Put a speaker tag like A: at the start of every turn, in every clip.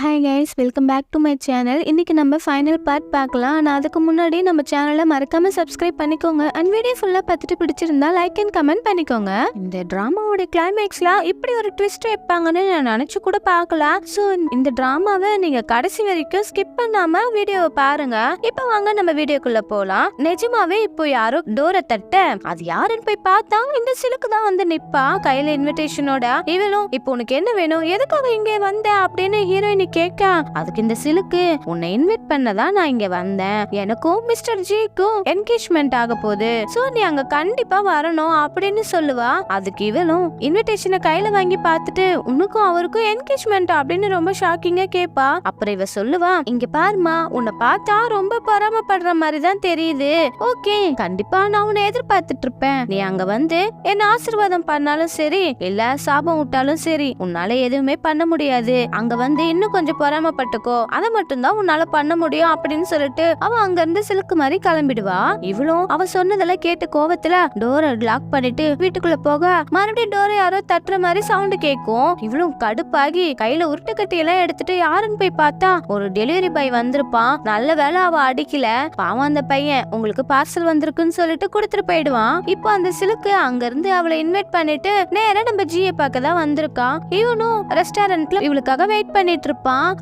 A: Hi guys, welcome back to my channel. இன்னைக்கு நம்ம final part பார்க்கலாம். ஆனால் அதுக்கு முன்னாடி நம்ம சேனலை மறக்காம சப்ஸ்கிரைப் பண்ணிக்கோங்க. அண்ட் வீடியோ ஃபுல்லாக பார்த்துட்டு பிடிச்சிருந்தா லைக் அண்ட் கமெண்ட் பண்ணிக்கோங்க. இந்த ட்ராமாவோட கிளைமேக்ஸ்ல இப்படி ஒரு ட்விஸ்ட் வைப்பாங்கன்னு நான் நினைச்சு கூட பார்க்கலாம். ஸோ இந்த ட்ராமாவை நீங்க கடைசி வரைக்கும் ஸ்கிப் பண்ணாம வீடியோவை பாருங்க. இப்போ வாங்க நம்ம வீடியோக்குள்ள போலாம். நிஜமாவே இப்போ யாரோ டோரை தட்ட அது யாருன்னு போய் பார்த்தா இந்த சிலுக்கு தான் வந்து நிப்பா கையில இன்விடேஷனோட. இவளும் இப்போ உனக்கு என்ன வேணும், எதுக்காக இங்கே வந்த அப்படின்னு ஹீரோயினி கேட்க, அதுக்கு இந்த சிலுக்கு உன்னை இன்வைட் பண்ணதான் நான் இங்க வந்தேன். எனக்கும் மிஸ்டர் ஜிக்கும் என்கேஜ்மெண்ட் ஆக போகுது, சோ நீ அங்க கண்டிப்பா வரணும் அப்படின்னு சொல்லுவா. அதுக்கு இவளும் இன்விடேஷனை கையில வாங்கி பார்த்துட்டு உனக்கும் அவருக்கும் என்கேஜ்மெண்ட் அப்படின்னு ரொம்ப ஷாக்கிங்கா கேப்பா. அப்புறம் இவ சொல்லுவா, இங்க பாருமா, உன்னை பார்த்தா ரொம்ப பொறாமப்படுற மாதிரி தான் தெரியுது. ஓகே, கண்டிப்பா நான் உன்னை எதிர்பார்த்துட்டு இருப்பேன். நீ அங்க வந்து என்ன ஆசீர்வாதம் பண்ணாலும் சரி, இல்ல சாபம் விட்டாலும் சரி, உன்னால எதுவுமே பண்ண முடியாது. அங்க வந்து இன்னும் கொஞ்சம் பொறாமப்பட்டுக்கோ, அதை மட்டும் தான் உன்னால பண்ண முடியும் அப்படின்னு சொல்லிட்டு அவ அங்க இருந்து சிலுக்கு மாதிரி கிளம்பிடுவா. இவளும் அவ சொன்னதெல்லாம் கேட்டு கோவத்துல டோரை லாக் பண்ணிட்டு வீட்டுக்குள்ள போக, மறுபடியும் டோரை யாரோ தட்டுற மாதிரி சவுண்ட் கேட்கும். இவளும் கடுப்பாகி கையில உருட்டு கட்டி எல்லாம் எடுத்துட்டு யாருன்னு போய் பார்த்தா ஒரு டெலிவரி பாய் வந்திருப்பான். நல்ல வேலை அவ அடிக்கல. பாவம் அந்த பையன் உங்களுக்கு பார்சல் வந்திருக்குன்னு சொல்லிட்டு கொடுத்துட்டு போயிடுவான். இப்போ அந்த சிலுக்கு அங்க இருந்து அவளை இன்வைட் பண்ணிட்டு நேரா நம்ம ஜியை பார்க்க தான் வந்திருக்கான். இவனும் ரெஸ்டாரண்ட்ல இவளுக்காக வெயிட் பண்ணிட்டு இருப்பான்.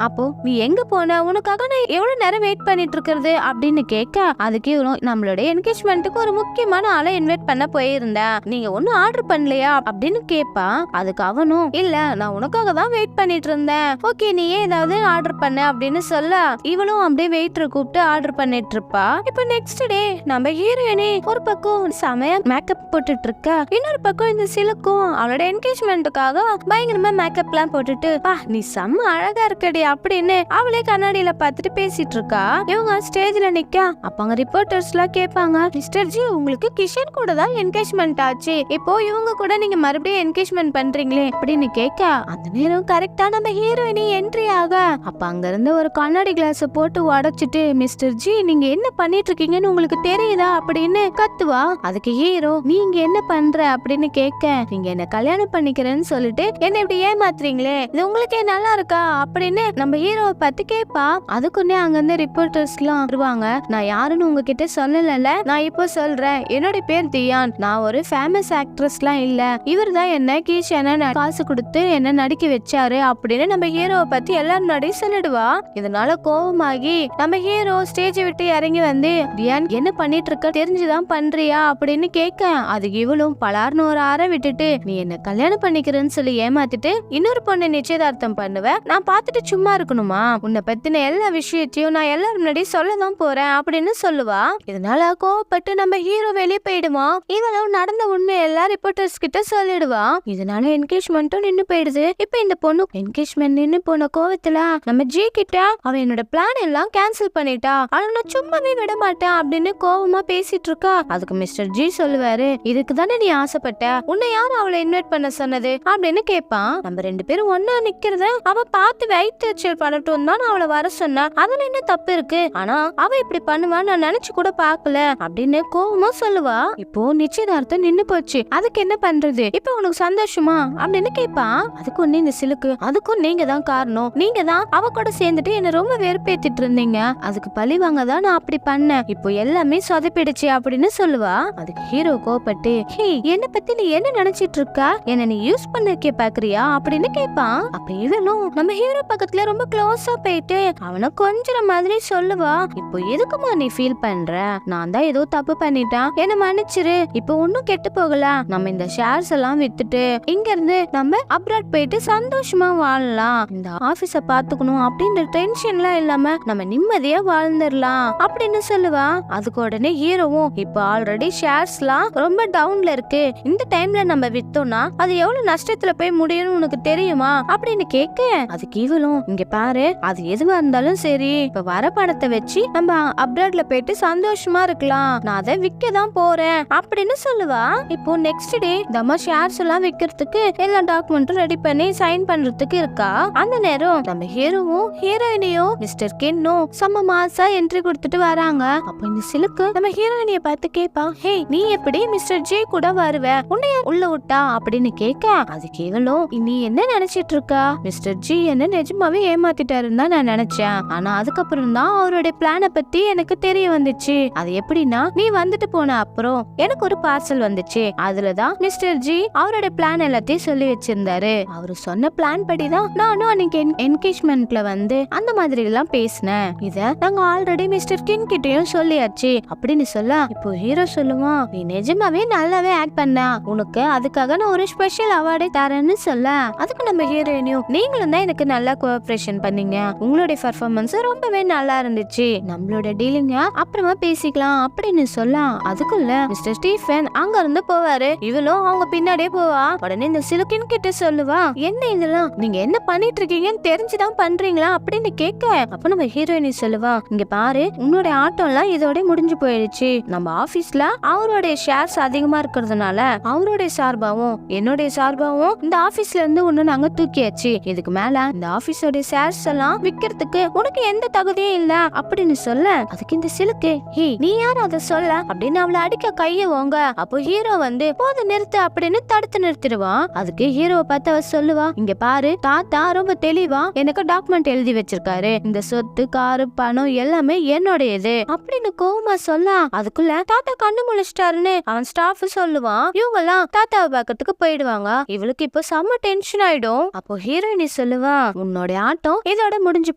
A: அப்போ நீ எங்க போன, உனக்காக நான் எவ்வளவு நேரம் வெயிட் பண்ணிட்டு இருக்கிறது அப்படின்னு கேட்க, அதுக்கு இவனும் நம்மளுடைய என்கேஜ்மெண்ட்டுக்கு ஒரு முக்கியமான ஆளை இன்வைட் பண்ண போயிருந்தேன், நீங்க ஒன்னும் ஆர்டர் பண்ணலையா அப்படின்னு கேட்பா. அதுக்கு அவனும், இல்ல நான் உனக்காக தான் வெயிட் பண்ணிட்டு இருந்தேன். ஓகே, நீ ஏதாவது ஆர்டர் பண்ண அப்படின்னு சொல்ல, இவளும் அப்படியே வெயிட்டரை கூப்பிட்டு ஆர்டர் பண்ணிட்டு இருப்பா. இப்போ நெக்ஸ்ட் டே நம்ம ஹீரோயினி ஒரு பக்கம் செமையா மேக்கப் போட்டுட்டு இருக்க, இன்னொரு பக்கம் இந்த சிலுக்கும் அவளோட என்கேஜ்மெண்ட்டுக்காக பயங்கரமா மேக்கப் எல்லாம் போட்டுட்டு, நீ செம்ம அழகா இருக்கடி அப்படின்னு அவளே கண்ணாடியில பார்த்துட்டு பேசிட்டு இருக்கா. இவங்க ஸ்டேஜ்ல நிக்க, அப்ப அங்க ரிப்போர்ட்டர்ஸ் எல்லாம் கேட்பாங்க, மிஸ்டர் ஜி உங்களுக்கு கிஷன் கூட தான் என்கேஜ்மெண்ட் ஆச்சு, இப்போ இவங்க கூட நீங்க மறுபடியும் என்கேஜ்மெண்ட் பண்றீங்களே அப்படின்னு கேட்க, அந்த நேரம் கரெக்டா நம்ம ஹீரோயினி என்ட்ரி ஆக, அப்ப அங்க இருந்து ஒரு கண்ணாடி கிளாஸ் போட்டு உடைச்சிட்டு, மிஸ்டர் ஜி நீங்க என்ன பண்ணிட்டு இருக்கீங்கன்னு உங்களுக்கு தெரியுதா அப்படின்னு கத்துவா. அதுக்கு ஹீரோ, நீங்க என்ன பண்ற அப்படின்னு கேட்க, நீங்க என்ன கல்யாணம் பண்ணிக்கிறேன்னு சொல்லிட்டு என்ன இப்படி ஏமாத்துறீங்களே, இது உங்களுக்கே நல்லா இருக்கா அப்படின்னு நம்ம ஹீரோவை பத்தி கேட்பா. அதுக்குன்னே அங்க இருந்து ரிப்போர்ட்டர்ஸ் எல்லாம் வருவாங்க. நான் யாருன்னு உங்ககிட்ட சொல்லல, நான் இப்போ சொல்றேன், என்னோட பேர் தியான், நான் ஒரு ஃபேமஸ் ஆக்ட்ரஸ் எல்லாம் இல்ல, இவர் தான் என்ன கீஷன காசு கொடுத்து என்ன நடிக்க வச்சாரு அப்படின்னு நம்ம ஹீரோவை பத்தி எல்லாரும் முன்னாடி சொல்லிடுவா. இதனால கோவமாகி நம்ம ஹீரோ ஸ்டேஜை விட்டு இறங்கி வந்து, தியான் என்ன பண்ணிட்டு இருக்க, தெரிஞ்சுதான் பண்றியா அப்படின்னு கேட்க, அதுக்கு இவளும் பலார்னு ஒரு அறை விட்டுட்டு, நீ என்ன கல்யாணம் பண்ணிக்கிறேன்னு சொல்லி ஏமாத்திட்டு இன்னொரு பொண்ணை நிச்சயதார்த்தம் பண்ணுவ, நான் பார்த்துட்டு சும்மா இருக்கணுமா, உன்னை பத்தின எல்லா விஷயத்தையும் நான் எல்லாரும் முன்னாடி சொல்லதான் போறேன் அப்படின்னு சொல்லுவா. இதனால கோவப்பட்டு நம்ம ஹீரோ வெளியே போயிடுவான். இவளும் நடந்த உண்மை எல்லா ரிப்போர்ட்டர்ஸ் கிட்ட சொல்லிடுவா. இதனால என்கேஜ்மெண்ட்டும் நின்னு போயிடுது. இப்ப இந்த பொண்ணு என்கேஜ்மெண்ட் நின்னு போன கோவத்துல நம்ம ஜி கிட்ட, அவன் என்னோட பிளான் எல்லாம் கேன்சல் பண்ணிட்டா, ஆனா நான் சும்மாவே விட மாட்டேன் அப்படின்னு கோவமா பேசிட்டு இருக்கா. அதுக்கு மிஸ்டர் ஜி சொல்லுவாரு, இதுக்கு தானே நீ ஆசைப்பட்ட, உன்னை யாரும் அவளை இன்வைட் பண்ண சொன்னது அப்படின்னு கேட்பான். நம்ம ரெண்டு பேரும் ஒன்னா நிக்கிறத அவ பார்த்து வைத்தறிச்சல் பண்ணட்டும் தான் அவளை வர சொன்னா, அதுல என்ன தப்பு இருக்கு, ஆனா அவ இப்படி பண்ணுவான்னு நான் நினைச்சு கூட பாக்கல அப்படின்னு கோவமா சொல்லுவா. இப்போ நிச்சயதார்த்தம் நின்னு போச்சு, அதுக்கு என்ன பண்றது, இப்ப உனக்கு சந்தோஷமா அப்படின்னு கேட்பான். அதுக்கு ஒண்ணு இந்த சிலுக்கு, அதுக்கும் நீங்க தான் காரணம், நீங்க தான் அவ கூட சேர்ந்துட்டு என்ன ரொம்ப வெறுப்பேத்திட்டு இருந்தீங்க, அதுக்கு பழி வாங்க தான் நான் அப்படி பண்ணேன், இப்போ எல்லாமே சொதப்பிடுச்சு அப்படின்னு சொல்லுவா. அதுக்கு ஹீரோ கோபப்பட்டு, ஹே என்ன பத்தி நீ என்ன நினைச்சிட்டு இருக்கா, என்ன நீ யூஸ் பண்ண பாக்குறியா அப்படின்னு கேட்பான். அப்ப இவளும் நம்ம ஹீரோ பக்கத்துல ரொம்ப க்ளோஸா போயிட்டு அவனை கொஞ்சற மாதிரி சொல்லுவா, இப்போ எதுக்குமா நீ ஃபீல் பண்ற, நான் தான் ஏதோ தப்பு பண்ணிட்டான், என்ன மன்னிச்சிரு, இப்போ ஒன்னும் கெட்டு போகல, நம்ம இந்த ஷேர்ஸ் எல்லாம் வித்துட்டு இங்க இருந்து நம்ம அப்ராட் போயிட்டு சந்தோஷமா வாழலாம், இந்த ஆபீஸ பாத்துக்கணும் அப்படின்ற டென்ஷன்லாம் இல்லாம நம்ம நிம்மதியா வாழ்ந்துடலாம் அப்படின்னு சொல்லுவா. அதுக்கு உடனே ஹீரோவும், இப்போ ஆல்ரெடி ஷேர்ஸ்லாம் ரொம்ப டவுன்ல இருக்கு, இந்த டைம்ல நம்ம வித்தோம்னா அது எவ்வளவு நஷ்டத்துல போய் முடியும்னு உனக்கு தெரியுமா அப்படின்னு கேட்க, அதுக்கு இவளும், இங்க பாரு, அது எதுவா இருந்தாலும் சரி, இப்ப வர பணத்தை வச்சு நம்ம அப்ராட்ல போயிட்டு சந்தோஷமா இருக்கலாம், நான் அதை விற்க தான் போறேன் அப்படின்னு சொல்லுவா. இப்போ நெக்ஸ்ட் டே நம்ம ஷேர்ஸ் எல்லாம் விக்கிறதுக்கு எல்லா டாக்குமெண்ட்டும் ரெடி பண்ணி சைன் பண்றதுக்கு இருக்கா. அந்த நேரம் நம்ம ஹீரோவும் ஹீரோயினியும் மிஸ்டர் கின்னும் செம்ம மாசா என்ட்ரி கொடுத்துட்டு வராங்க. அப்போ இந்த சிலுக்கு நம்ம ஹீரோயினிய பார்த்து கேட்பா, ஹே நீ எப்படி மிஸ்டர் ஜே கூட வருவ, உன்னைய உள்ள விட்டா அப்படின்னு கேட்க, அது கேவலம், நீ என்ன நினைச்சிட்டு இருக்கா, மிஸ்டர் ஜி என்ன நிஜமாவே ஏமாத்திட்டாருன்னு தான் நான் நினைச்சேன். ஆனா அதுக்கப்புறம் தான் அவருடைய பிளான பத்தி எனக்கு தெரிய வந்துச்சு. அது எப்படின்னா, நீ வந்துட்டு போன அப்புறம் எனக்கு ஒரு பார்சல் வந்துச்சு. அதுலதான் மிஸ்டர் ஜி அவருடைய பிளான் எல்லாத்தையும் சொல்லி வச்சிருந்தாரு. அவரு சொன்ன பிளான் படிதான் நானும் அன்னைக்கு என்கேஜ்மெண்ட்ல வந்து அந்த மாதிரி எல்லாம் பேசினேன். இத நாங்க ஆல்ரெடி மிஸ்டர் கின் கிட்டயும் சொல்லியாச்சு அப்படின்னு சொல்ல, இப்போ ஹீரோ சொல்லுவான், நீ நிஜமாவே நல்லாவே ஆக்ட் பண்ண, உனக்கு அதுக்காக நான் ஒரு ஸ்பெஷல் அவார்டே தரேன்னு சொல்ல, அதுக்கு நம்ம ஹீரோயினியும், நீங்களும் தான் எனக்கு நல்லா கோஆபரேஷன் பண்ணீங்க, உங்களுடைய பெர்ஃபார்மன்ஸ் ரொம்பவே நல்லா இருந்துச்சு, நம்மளோட டீலிங்க அப்புறமா பேசிக்கலாம் அப்படின்னு சொல்ல, அதுக்குள்ள மிஸ்டர் ஸ்டீஃபன் அங்க இருந்து போவாரு. இவளும் அவங்க பின்னாடியே போவா. உடனே இந்த சிலுக்கின் கிட்ட சொல்லுவா, என்ன இதெல்லாம் நீங்க என்ன பண்ணிட்டு இருக்கீங்கன்னு தெரிஞ்சுதான் பண்றீங்களா அப்படின்னு கேட்க, அப்ப நம்ம ஹீரோயினி சொல்லுவா, இங்க பாரு, உன்னோட ஆட்டம் எல்லாம் இதோட முடிஞ்சு போயிடுச்சு. நம்ம ஆபீஸ்ல அவருடைய ஷேர்ஸ் அதிகமா இருக்கிறதுனால அவருடைய சார்பாவும் என்னுடைய சார்பாவும் இந்த ஆபீஸ்ல இருந்து ஒண்ணு நாங்க தூக்கியாச்சு. இதுக்கு மேல இந்த ஆபீஸோட ஷேர்ஸ் எல்லாம் விக்கிறதுக்கு உனக்கு எந்த தகுதியும் இல்ல அப்படின்னு சொல்ல, அதுக்கு இந்த சிலுக்கு, ஹே நீ யார் அதை சொல்ல அப்படின்னு அவளை அடிக்க கைய வாங்க. அப்போ ஹீரோ வந்து போது நிறுத்து அப்படின்னு தடுத்து நிறுத்திடுவான். அதுக்கு ஹீரோவை பார்த்து அவ சொல்லுவா, இங்க பாரு, தாத்தா ரொம்ப தெளிவா எனக்கு டாக்குமெண்ட் எழுதி வச்சிருக்காரு, இந்த சொத்து காரு பணம் எல்லாமே என்னுடையது அப்படின்னு கோவமா சொல்ல, அதுக்குள்ள தாத்தா கண்ணு முழிச்சிட்டாருன்னு அவன் ஸ்டாஃப் சொல்லுவான். இவங்க எல்லாம் தாத்தாவை பார்க்கறதுக்கு போயிடுவாங்க. இவளுக்கு இப்போ செம்ம டென்ஷன் ஆயிடும். அப்போ ஹீரோயினி சொல்லுவா, உன்னோட ஆட்டம் இதோட முடிஞ்சு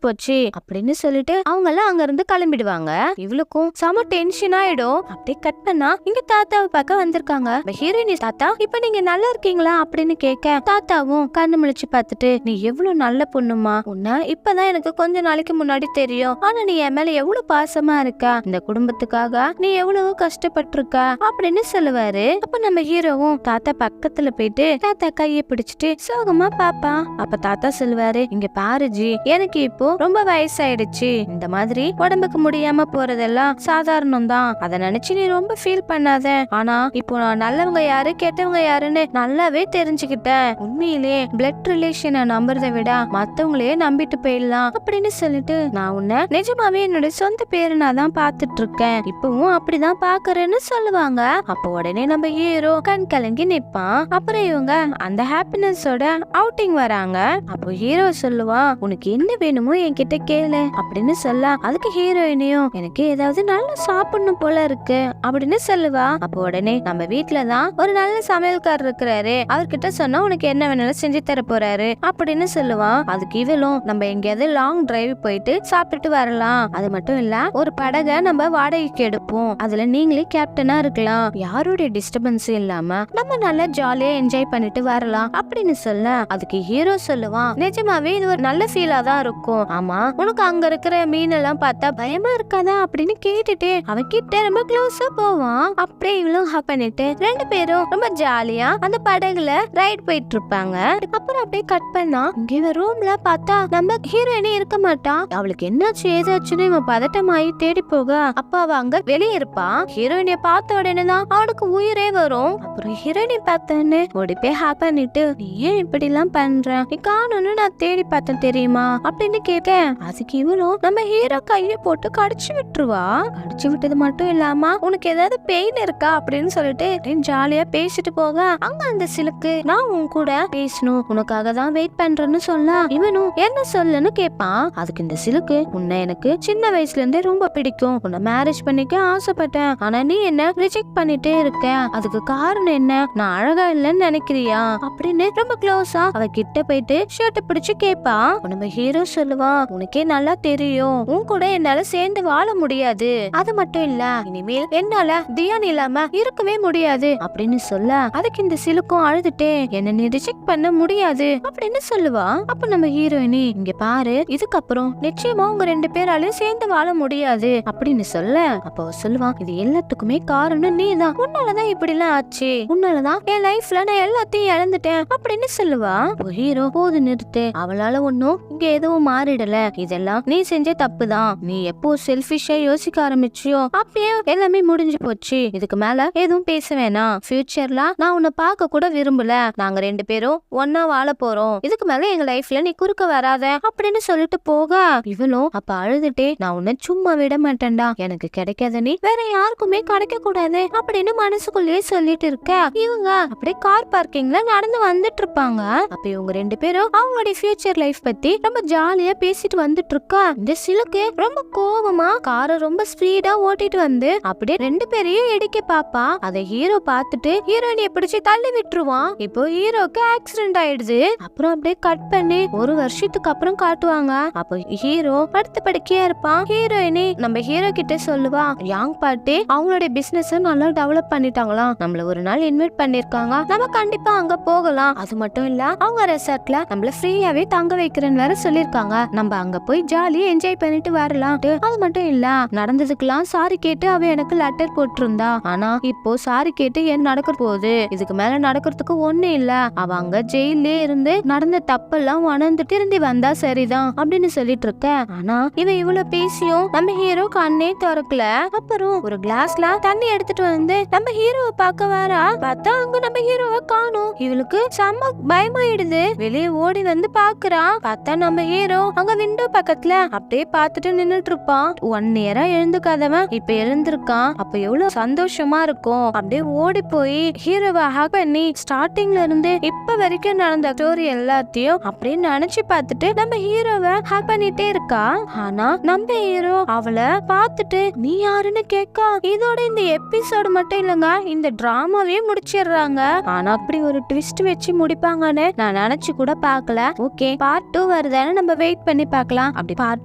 A: போச்சு அப்படின்னு சொல்லிட்டு அவங்க எல்லாம் அங்க இருந்து கிளம்பிடுவாங்க. இவளுக்கும் செம்ம டென்ஷன் ஆயிடும். அப்படியே கட் பண்ணா இங்க தாத்தாவை பார்க்க வந்திருக்காங்க. ஹீரோயினி, தாத்தா இப்ப நீங்க நல்லா இருக்கீங்களா அப்படின்னு கேட்க, தாத்தாவும் கண்ணு முழிச்சு பார்த்துட்டு, நீ எவ்வளவு நல்ல பொண்ணுமா, உன்ன இப்பதான் எனக்கு கொஞ்ச நாளைக்கு முன்னாடி தெரியும், ஆனா நீ என் மேல எவ்வளவு பாசமா இருக்க, இந்த குடும்பத்துக்காக நீ எவ்வளவு கஷ்டப்பட்டிருக்க அப்படின்னு சொல்லுவாரு. அப்ப நம்ம ஹீரோவும் தாத்தா பக்கத்துல போயிட்டு தாத்தா கையை பிடிச்சிட்டு சோகமா பாப்பா. அப்ப தாத்தா சொல்லுவாரு, இங்க பாரு ஜி, எனக்கு இப்போ ரொம்ப வயசாயிடுச்சு, இந்த மாதிரி உடம்புக்கு முடியாம போறதெல்லாம் சாதாரணம் தான், அதை நினைச்சு நீ ரொம்ப ஃபீல் பண்ணாத, ஆனா இப்போ நான் நல்லவங்க யாரு கெட்டவங்க யாருன்னு நல்லாவே தெரிஞ்சுக்கிட்டேன், உண்மையிலே பிளட் ரிலேஷனை நம்புறதை விட மத்தவங்களையே நம்பிட்டு போயிடலாம் அப்படின்னு சொல்லிட்டு, நான் உன்னை நிஜமாவே என்னோட சொந்த பேரு நான் தான் பாத்துட்டு இருக்கேன், இப்பவும் அப்படிதான் பாக்குறேன்னு சொல்லுவாங்க. அப்ப உடனே நம்ம ஹீரோ கண் கலங்கி நிப்பான். அப்புறம் இவங்க அந்த ஹாப்பினஸோட அவுட்டிங் வராங்க. அப்போ ஹீரோ சொல்லுவா, உனக்கு என்ன வேணுமோ என்கிட்ட கேளு அப்படின்னு சொல்ல, அதுக்கு ஹீரோயினையும், எனக்கு ஏதாவது நல்லா சாப்பிடணும் போல இருக்கு அப்படின்னு சொல்லுவா. அப்போ உடனே நம்ம வீட்டுலதான் ஒரு நல்ல சமையல்காரர் இருக்கிறாரு, அவர்கிட்ட சொன்னா உனக்கு என்ன வேணாலும் செஞ்சு தர போறாரு அப்படின்னு சொல்லுவான். அதுக்கு இவளும், நம்ம எங்கேயாவது லாங் டிரைவ் போயிட்டு சாப்பிட்டுட்டு வரலாம், அது மட்டும் இல்ல ஒரு படகை நம்ம வாடகைக்கு எடுப்போம், அதுல நீங்களே கேப்டனா இருக்கலாம், யாருடைய டிஸ்டர்பன்ஸ் இல்லாம நம்ம நல்லா ஜாலியா என்ஜாய் பண்ணிட்டு வரலாம் அப்படின்னு சொல்ல, அதுக்கு ஹீரோ சொல்லுவான், நிஜமாவே இது ஒரு நல்ல ஃபீலா தான் இருக்கும், ஆமா உனக்கு அங்க இருக்கிற மீன் எல்லாம் பார்த்தா பயமா இருக்காதா அப்படின்னு கேட்டுட்டு அவன் கிட்ட ரொம்ப க்ளோஸா போவான். அப்படியே இவளும் ஹக் பண்ணிட்டு ரெண்டு பேரும் ரொம்ப ஜாலியா அந்த படகுல ரைட் போயிட்டு இருப்பாங்க. அப்புறம் அப்படியே கட் பண்ணா இங்க ரூம்ல பார்த்தா நம்ம ஹீரோயினே இருக்க மாட்டா. அவளுக்கு என்னாச்சு ஏதாச்சுன்னு இவன் பதட்டமாயி தேடி போக, அப்ப அவ அங்க வெளியே இருப்பா. ஹீரோயினை பார்த்த உடனே தான் அவனுக்கு உயிரே வரும். அப்புறம் ஹீரோயினை பார்த்தேன்னு ஓடி போய் ஹேக் பண்ணிட்டு, நீ ஏன் இப்படி எல்லாம் பண்ற, நீ காணும்னு நான் தேடி பார்த்தேன் தெரியுமா அப்படின்னு கேட்க, அதுக்கு இவளும் நம்ம ஹீரோ கையை போட்டு கடிச்சு விட்டுருவா. கடிச்சு விட்டது மட்டும் இல்லாம உனக்கு ஏதாவது பெயின் இருக்கா அப்படின்னு சொல்லிட்டு ஜாலியா பேசிட்டு போக, அங்க அந்த சிலுக்கு, நான் உன் கூட பேசணும், உனக்காக தான் வெயிட் பண்றேன்னு சொல்ல, இவனும் என்ன சொல்லுன்னு கேட்பான். அதுக்கு இந்த சிலுக்கு, உன்னை எனக்கு சின்ன வயசுல இருந்தே ரொம்ப பிடிக்கும், உன்னை மேரேஜ் பண்ணிக்க ஆசைப்பட்டேன், ஆனா நீ என்ன ரிஜெக்ட் பண்ணிட்டே இருக்க, அதுக்கு காரணம் என்ன, நான் அழகா இல்லைன்னு நினைக்கிறியா அப்படின்னு ரொம்ப க்ளோஸா அவ கிட்ட போயிட்டு ஷர்ட்டை பிடிச்சு கேட்பா. நம்ம ஹீரோ சொல்லுவா, உனக்கே நல்லா தெரியும் உன் கூட என்னால சேர்ந்து வாழ முடியாது, அது மட்டும் இல்ல இனிமேல் என்னால தியான் இல்லாம இருக்கவே முடியாது அப்படின்னு சொல்ல, அதுக்கு இந்த சிலுக்கும் அழுதுட்டே, என்ன நீ ரிஜெக்ட் பண்ண முடியாது அப்படின்னு சொல்லுவா. அப்ப நம்ம ஹீரோயினி, இங்க பாரு, இதுக்கப்புறம் நிச்சயமா உங்க ரெண்டு பேராலையும் சேர்ந்து வாழ முடியாது அப்படின்னு சொல்ல, அப்போ சொல்லுவான், இது எல்லாத்துக்குமே காரணம் நீதான், உன்னாலதான் இப்படி எல்லாம் ஆச்சு, உன்னாலதான் என் லைஃப்ல நான் எல்லாத்தையும் இழந்துட்டேன் அப்படின்னு சொல்லுவா. ஹீரோ, போது நிறுத்து, அவளால ஒன்னும் இங்க எதுவும் மாறிடல, இதெல்லாம் நீ செஞ்ச தப்புதான், நீ எப்போ செல்ஃபிஷா யோசிக்க ஆரம்பிச்சியோ அப்பயே எல்லாமே முடிஞ்சு போச்சு, இதுக்கு மேல எதுவும் பேச வேணாம், ஃபியூச்சர்ல நான் உன்னை பார்க்க கூட விரும்பல, நாங்க ரெண்டு பேரும் ஒன்னா வாழ போறோம், இதுக்கு மேல எங்க லைஃப்ல நீ குறுக்க வராத அப்படின்னு சொல்லிட்டு போக, இவளும் அப்ப அழுதுட்டே, நான் உன்னை சும்மா விட மாட்டேன்டா, எனக்கு கிடைக்காத நீ வேற யாருக்குமே கிடைக்க கூடாது அப்படின்னு மனசுக்குள்ளேயே சொல்லிட்டு இருக்க. இவங்க அப்படியே கார் பார்க்கிங்ல நடந்து வந்துட்டு இருப்பாங்க. அப்ப இவங்க ரெண்டு பேரும் அவங்களுடைய ஃபியூச்சர் ஃபியூச்சர் லைஃப் பத்தி ரொம்ப ஜாலியா பேசிட்டு வந்துட்டு இருக்கா. இந்த சிலுக்கு ரொம்ப கோவமா காரை ரொம்ப ஸ்பீடா ஓட்டிட்டு வந்து அப்படியே 2 பேரையும் இடிக்க பாப்பா. அதை ஹீரோ பார்த்துட்டு ஹீரோயினிய பிடிச்சு தள்ளி விட்டுருவான். இப்போ ஹீரோக்கு ஆக்சிடென்ட் ஆயிடுது. அப்புறம் அப்படியே கட் பண்ணி 1 வருஷத்துக்கு அப்புறம் காட்டுவாங்க. அப்போ ஹீரோ படுத்த படுக்கையா இருப்பான். ஹீரோயினி நம்ம ஹீரோ கிட்ட சொல்லுவா, யாங் பாட்டி அவங்களுடைய பிசினஸ் நல்லா டெவலப் பண்ணிட்டாங்களாம், நம்மள ஒரு நாள் இன்வைட் பண்ணிருக்காங்க, நம்ம கண்டிப்பா அங்க போகலாம். அது மட்டும் இல்ல அவங்க ரெசார்ட்ல நம்மள ஃப்ரீயாவே தங்க வைக்கிறேன்னு வேற சொல்லிருக்காங்க, நம்ம அங்க போய் ஜாலியா என்ஜாய் பண்ணிட்டு வரலாம். அது மட்டும் இல்ல நடந்ததுக்கெல்லாம் சாரி கேட்டு அவ எனக்கு லெட்டர் போட்டிருந்தா. ஆனா இப்போ சாரி கேட்டு ஏன் நடக்க போகுது, இதுக்கு மேல நடக்கிறதுக்கு ஒண்ணு இல்ல, அவ அங்க ஜெயிலே இருந்து நடந்த தப்பெல்லாம் உணர்ந்து திரும்பி வந்தா சரிதான் அப்படின்னு சொல்லிட்டு இருக்க. ஆனா இவ இவ்வளவு பேசியும் நம்ம ஹீரோ கண்ணே திறக்கல. அப்புறம் ஒரு கிளாஸ்ல தண்ணி எடுத்துட்டு வந்து நம்ம ஹீரோவை பார்க்க வரா. பார்த்தா அங்க நம்ம ஹீரோவை காணோம். இவளுக்கு செம்ம பயமாயிடுது. வெளியே ஓடி வந்து பாக்குறா. பார்த்தா நம்ம ஹீரோ அங்க விண்டோ பக்கத்துல அப்படியே பார்த்துட்டு நின்னுட்டு இருப்பான். 1 இயரா எழுந்துக்காதவன் இப்ப எழுந்திருக்கான். அப்ப எவ்வளவு சந்தோஷமா இருக்கும். அப்படியே ஓடி போய் ஹீரோவை ஹக் பண்ணி ஸ்டார்டிங்ல இருந்து இப்ப வரைக்கும் நடந்த ஸ்டோரி எல்லாத்தையும் அப்படியே நினைச்சு பார்த்துட்டு நம்ம ஹீரோவை ஹக் பண்ணிட்டே இருக்கா. ஆனா நம்ம ஹீரோ அவளை பார்த்துட்டு நீ யாருன்னு கேட்கா. இதோட இந்த எபிசோடு மட்டும் இல்லங்க, இந்த டிராமாவே முடிச்சிடுறாங்க. ஆனா அப்படி ஒரு ட்விஸ்ட் வச்சு முடிப்பாங்கன்னு நான் நினைச்சு கூட பார்க்கல. ஓகே, பார்ட் 2 வருதான்னு நம்ம வெயிட் பண்ணி பார்க்கலாம். அப்படி பார்ட்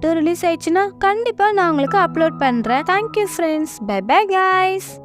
A: 2 ரிலீஸ் ஆயிடுச்சுன்னா கண்டிப்பா நான் உங்களுக்கு அப்லோட் பண்றேன். Thank you friends, bye bye guys.